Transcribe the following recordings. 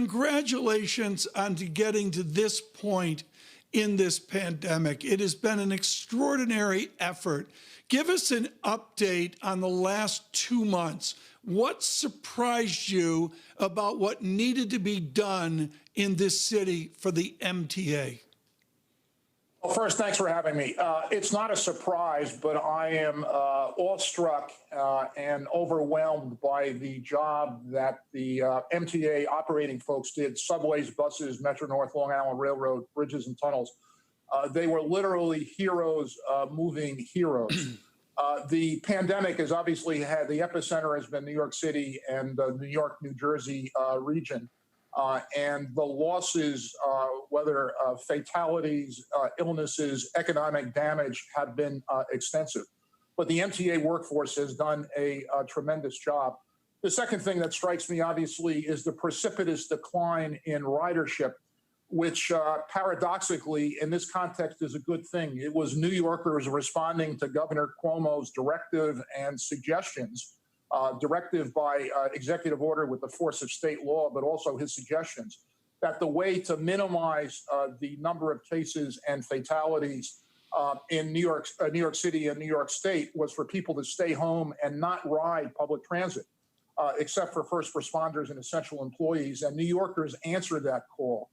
Congratulations on getting to this point in this pandemic. It has been an extraordinary effort. Give us an update on the last 2 months. What surprised you about what needed to be done in this city for the MTA? Well, first, thanks for having me. It's not a surprise, but I am awestruck and overwhelmed by the job that the MTA operating folks did, subways, buses, Metro North, Long Island Railroad, bridges and tunnels. They were literally heroes moving heroes. The pandemic has obviously had, the epicenter has been New York City and the New York, New Jersey region. And the losses, whether fatalities, illnesses, economic damage, have been extensive. But the MTA workforce has done a tremendous job. The second thing that strikes me, obviously, is the precipitous decline in ridership, which paradoxically, in this context, is a good thing. It was New Yorkers responding to Governor Cuomo's directive and suggestions. Directive by executive order with the force of state law, but also his suggestions that the way to minimize the number of cases and fatalities in New York City and New York State was for people to stay home and not ride public transit, except for first responders and essential employees. And New Yorkers answered that call.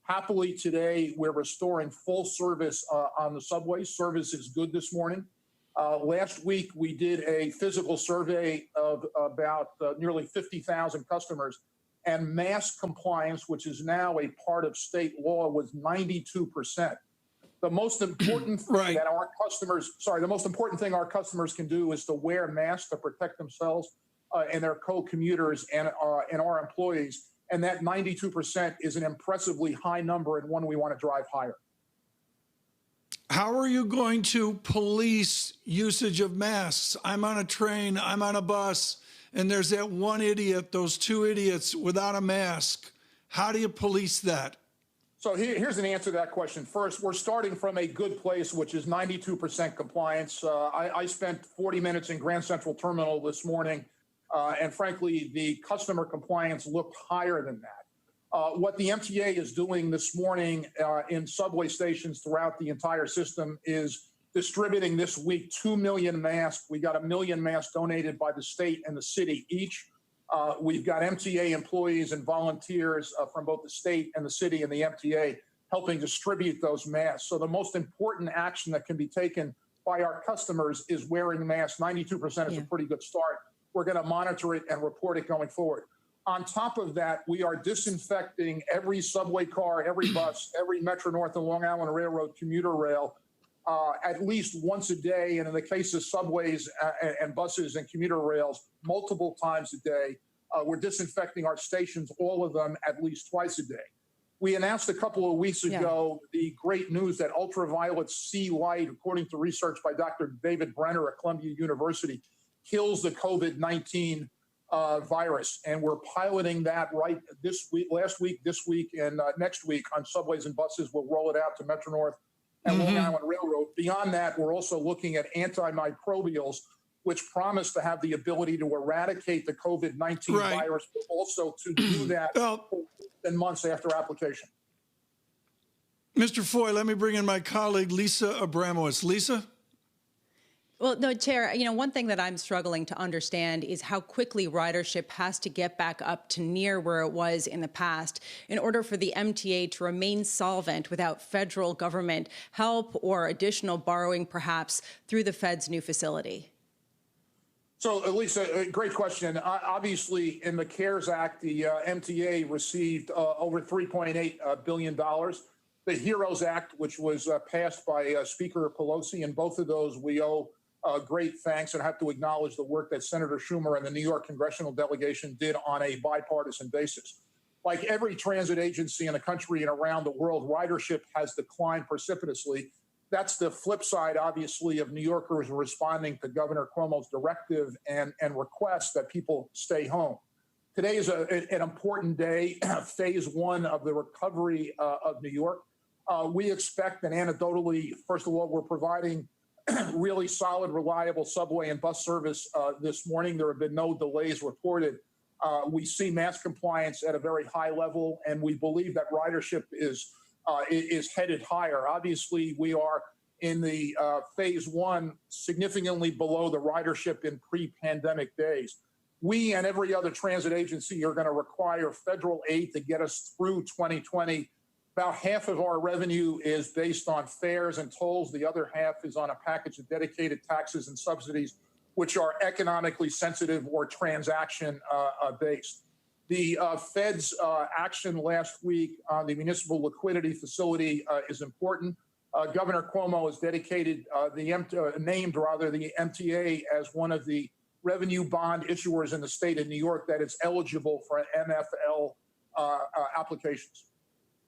Happily, today, we're restoring full service on the subway. Service is good this morning. Last week, we did a physical survey of about nearly 50,000 customers, and mask compliance, which is now a part of state law, was 92%. The most important thing that the most important thing our customers can do is to wear masks to protect themselves and their co-commuters and our employees. And that 92% is an impressively high number and one we want to drive higher. How are you going to police usage of masks? I'm on a train, I'm on a bus, and there's that one idiot, those two idiots without a mask. How do you police that? So here's an answer to that question. First, we're starting from a good place, which is 92% compliance. I spent 40 minutes in Grand Central Terminal this morning, and frankly, the customer compliance looked higher than that. What the MTA is doing this morning in subway stations throughout the entire system is distributing this week 2 million masks. We got 1 million masks donated by the state and the city each. We've got MTA employees and volunteers from both the state and the city and the MTA helping distribute those masks. So the most important action that can be taken by our customers is wearing masks. 92% is a pretty good start. We're going to monitor it and report it going forward. On top of that, we are disinfecting every subway car, every bus, every Metro North and Long Island Railroad commuter rail at least once a day. And in the case of subways and buses and commuter rails, multiple times a day. We're disinfecting our stations, all of them, at least twice a day. We announced a couple of weeks ago the great news that ultraviolet C light, according to research by Dr. David Brenner at Columbia University, kills the COVID-19 virus, and we're piloting that this week, last week, this week, and next week on subways and buses. We'll roll it out to Metro North and Long Island Railroad. Beyond that, we're also looking at antimicrobials, which promise to have the ability to eradicate the COVID-19 virus, but also to do that in months after application. Mr. Foye, let me bring in my colleague, Lisa Abramowicz. Lisa? Well, no, Chair, one thing that I'm struggling to understand is how quickly ridership has to get back up to near where it was in the past in order for the MTA to remain solvent without federal government help or additional borrowing, perhaps, through the Fed's new facility. So, Lisa, great question. Obviously, in the CARES Act, the MTA received over $3.8 billion. The HEROES Act, which was passed by Speaker Pelosi, and both of those we owe great thanks, and have to acknowledge the work that Senator Schumer and the New York congressional delegation did on a bipartisan basis. Like every transit agency in the country and around the world, ridership has declined precipitously. That's the flip side, obviously, of New Yorkers responding to Governor Cuomo's directive and request that people stay home. Today is an important day, phase one of the recovery of New York. We expect, and anecdotally, first of all, we're providing really solid, reliable subway and bus service this morning. There have been no delays reported. We see mask compliance at a very high level, and we believe that ridership is headed higher. Obviously, we are in the phase one, significantly below the ridership in pre-pandemic days. We and every other transit agency are going to require federal aid to get us through 2020. About half of our revenue is based on fares and tolls. The other half is on a package of dedicated taxes and subsidies, which are economically sensitive or transaction based. The Fed's action last week on the municipal liquidity facility is important. Governor Cuomo has dedicated named the MTA as one of the revenue bond issuers in the state of New York that is eligible for NFL applications.